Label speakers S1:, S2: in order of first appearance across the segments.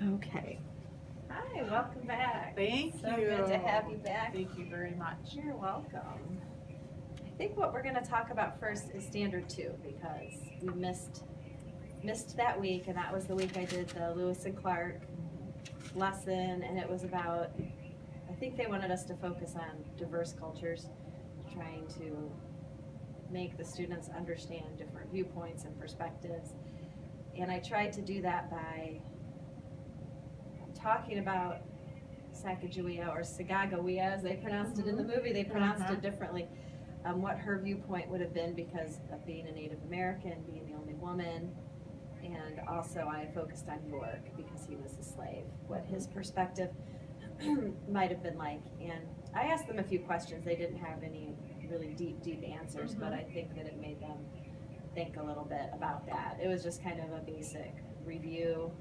S1: Okay. Hi, welcome back.
S2: Thank
S1: So
S2: you.
S1: good to have you back.
S2: Thank you very much.
S1: You're welcome. I think what we're going to talk about first is standard 2 because we missed that week, and that was the week I did the Lewis and Clark lesson, and it was about, I think they wanted us to focus on diverse cultures, trying to make the students understand different viewpoints and perspectives. And I tried to do that by talking about Sacagawea or Sagagawea, as they pronounced it in the movie. They pronounced it differently. What her viewpoint would have been because of being a Native American, being the only woman, and also I focused on York because he was a slave, what his perspective might have been like. And I asked them a few questions. They didn't have any really deep answers, but I think that it made them think a little bit about that. It was just kind of a basic review,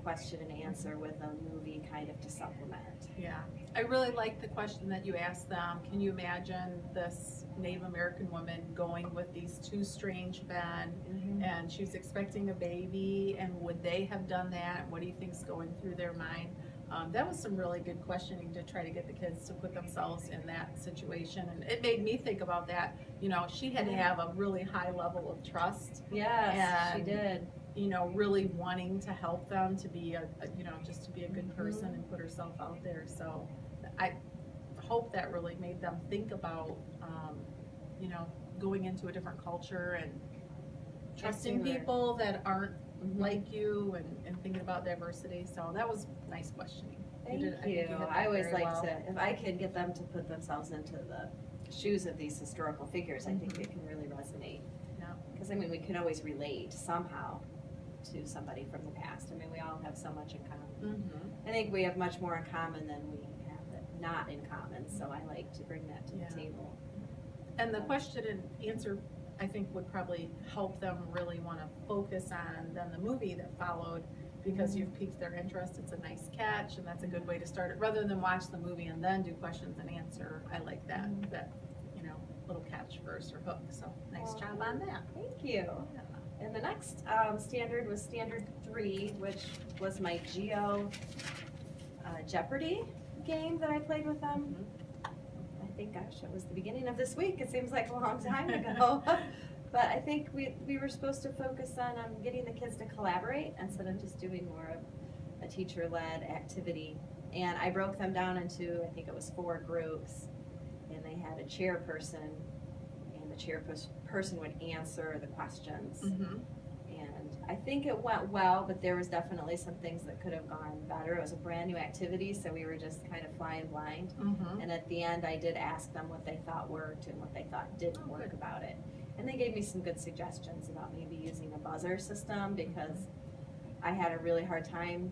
S1: question and answer with a movie kind of to supplement.
S2: Yeah, I really like the question that you asked them. Can you imagine this Native American woman going with these two strange men, and she's expecting a baby, and would they have done that? What do you think's going through their mind? That was some really good questioning to try to get the kids to put themselves in that situation, and it made me think about that. You know, she had to have a really high level of trust.
S1: Yes, she did.
S2: You know, really wanting to help them to be just to be a good person and put herself out there. So I hope that really made them think about, going into a different culture and trusting people that aren't like you, and thinking about diversity. So that was nice questioning.
S1: Thank you. I always like to, if I can get them to put themselves into the shoes of these historical figures, I think it can really resonate. Because I mean, we can always relate somehow to somebody from the past. I mean, we all have so much in common. I think we have much more in common than we have not in common, so I like to bring that to the table.
S2: And the question and answer, I think, would probably help them really want to focus on then the movie that followed, because you've piqued their interest. It's a nice catch, and that's a good way to start it, rather than watch the movie and then do questions and answer. I like that little catch first, or hook. So nice job on that.
S1: Thank you. And the next standard was standard 3, which was my Geo Jeopardy game that I played with them. I think, gosh, it was the beginning of this week. It seems like a long time ago. But I think we were supposed to focus on getting the kids to collaborate instead of just doing more of a teacher-led activity. And I broke them down into, I think it was 4 groups, and they had a chairperson, and the chairperson would answer the questions. And I think it went well, but there was definitely some things that could have gone better. It was a brand new activity, so we were just kind of flying blind. And at the end, I did ask them what they thought worked and what they thought didn't work about it. And they gave me some good suggestions about maybe using a buzzer system, because I had a really hard time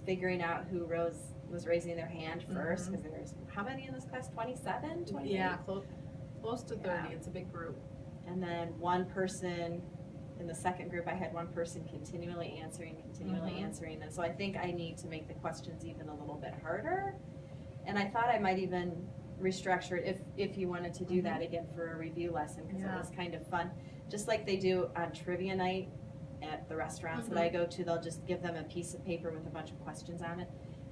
S1: figuring out who was raising their hand first, because there's, how many in this class? 27? 28?
S2: Yeah, close to 30. Yeah. It's a big group.
S1: And then one person, in the second group, I had one person continually answering, and so I think I need to make the questions even a little bit harder. And I thought I might even restructure it if you wanted to do that again for a review lesson, because it was kind of fun. Just like they do on trivia night at the restaurants that I go to, they'll just give them a piece of paper with a bunch of questions on it,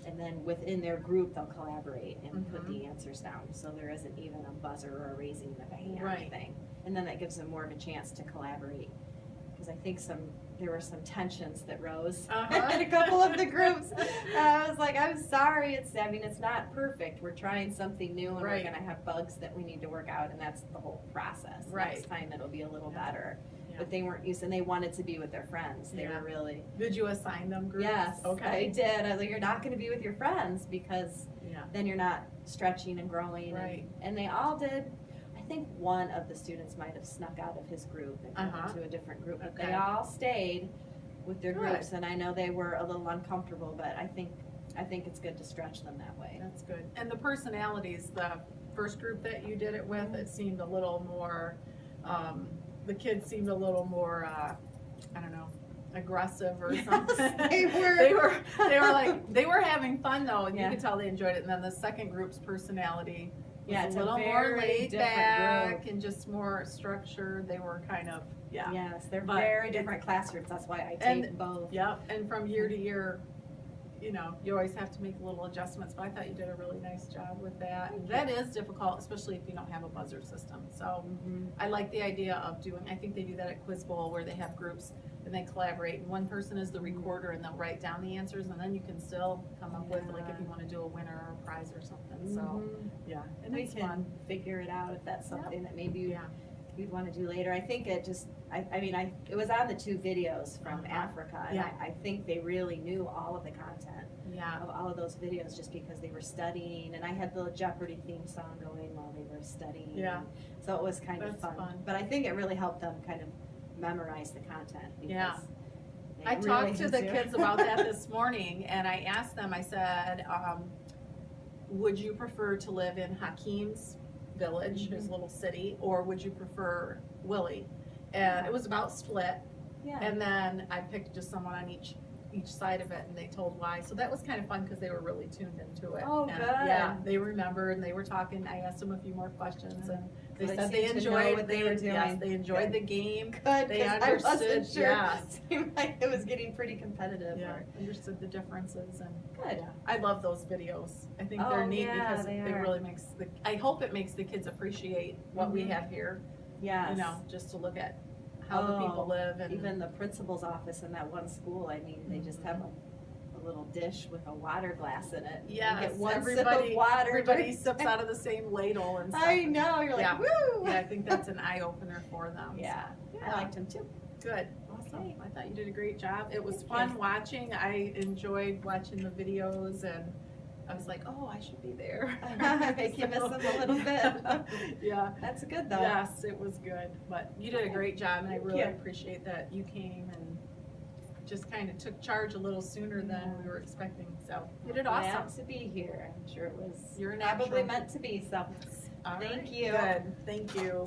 S1: and then within their group they'll collaborate and put the answers down, so there isn't even a buzzer or a raising of a hand thing. And then that gives them more of a chance to collaborate, because I think there were some tensions that rose in a couple of the groups. I was like, I'm sorry, it's not perfect. We're trying something new, and we're going to have bugs that we need to work out, and that's the whole process. Next time it'll be a little better. But they weren't used, and they wanted to be with their friends. They were really.
S2: Did you assign them groups?
S1: Yes, I did. I was like, you're not going to be with your friends, because then you're not stretching and growing. And they all did. I think one of the students might have snuck out of his group and went to a different group, but they all stayed with their groups, and I know they were a little uncomfortable, but I think it's good to stretch them that way.
S2: That's good. And the personalities, the first group that you did it with, it seemed a little more, the kids seemed a little more, I don't know, aggressive or something. they were having fun though, and you could tell they enjoyed it. And then the second group's personality, it's a little more laid back and just more structured. They were kind of,
S1: Yes, they're very different classrooms. That's why I take both.
S2: Yep, and from year to year, you know, you always have to make little adjustments, but I thought you did a really nice job with that.
S1: Thank
S2: That is difficult, especially if you don't have a buzzer system. So I like the idea of doing, I think they do that at Quiz Bowl where they have groups and they collaborate, and one person is the recorder and they'll write down the answers, and then you can still come up with, like, if you want to do a winner or a prize or something. So yeah, and
S1: We
S2: it's
S1: can
S2: fun.
S1: figure it out if that's something that maybe
S2: Yeah.
S1: you'd want to do later. I think it just, I mean, it was on the 2 videos from Africa, and
S2: Yeah.
S1: I think they really knew all of the content
S2: Yeah.
S1: of all of those videos just because they were studying, and I had the Jeopardy theme song going while they were studying.
S2: Yeah.
S1: So it was kind of
S2: That's
S1: fun.
S2: fun.
S1: But I think it really helped them kind of memorize the content.
S2: Yeah.
S1: Because they
S2: I
S1: really
S2: talked to the
S1: do.
S2: kids about that this morning, and I asked them, I said, would you prefer to live in Hakeem's village, his little city, or would you prefer Willie? And it was about split,
S1: Yeah.
S2: and then I picked just someone on each side of it, and they told why. So that was kind of fun because they were really tuned into it.
S1: Oh,
S2: And,
S1: good.
S2: Yeah, they remembered, and they were talking. I asked them a few more questions, and they
S1: So they
S2: said they
S1: seemed to know
S2: enjoyed
S1: what they were
S2: Yes,
S1: doing.
S2: they enjoyed
S1: Good.
S2: the game.
S1: Good,
S2: They
S1: because I wasn't
S2: understood,
S1: sure.
S2: yeah.
S1: It seemed like it was getting pretty competitive.
S2: Yeah,
S1: or-
S2: understood the differences, and
S1: Good.
S2: yeah, I love those videos. I think
S1: Oh,
S2: they're neat
S1: yeah,
S2: because
S1: they
S2: it
S1: are.
S2: really makes I hope it makes the kids appreciate what we
S1: Mhm.
S2: have here.
S1: Yes.
S2: You know, just to look at how the people
S1: Oh,
S2: live, and
S1: even the principal's office in that one school, I mean, they just have a little dish with a water glass in it. You
S2: yes,
S1: get one
S2: everybody,
S1: sip of water.
S2: everybody
S1: during-
S2: sips out of the same ladle and stuff.
S1: I know, you're like,
S2: Yeah.
S1: woo!
S2: Yeah, I think that's an eye opener for them.
S1: Yeah,
S2: So,
S1: I liked him too.
S2: Good, awesome.
S1: Okay.
S2: I thought you did a great job. It was
S1: Thank
S2: fun
S1: you.
S2: watching. I enjoyed watching the videos, and I was like, oh, I should be there.
S1: Make you miss them a little bit.
S2: Yeah.
S1: That's good though.
S2: Yes, it was good, but you did a great job, and I
S1: Thank
S2: really
S1: you.
S2: appreciate that you came and just kind of took charge a little sooner than we were expecting, so you did awesome.
S1: Glad to be here. I'm sure it was
S2: You're a
S1: probably
S2: natural.
S1: meant to be, so.
S2: All
S1: Thank
S2: right,
S1: you.
S2: Good, thank you.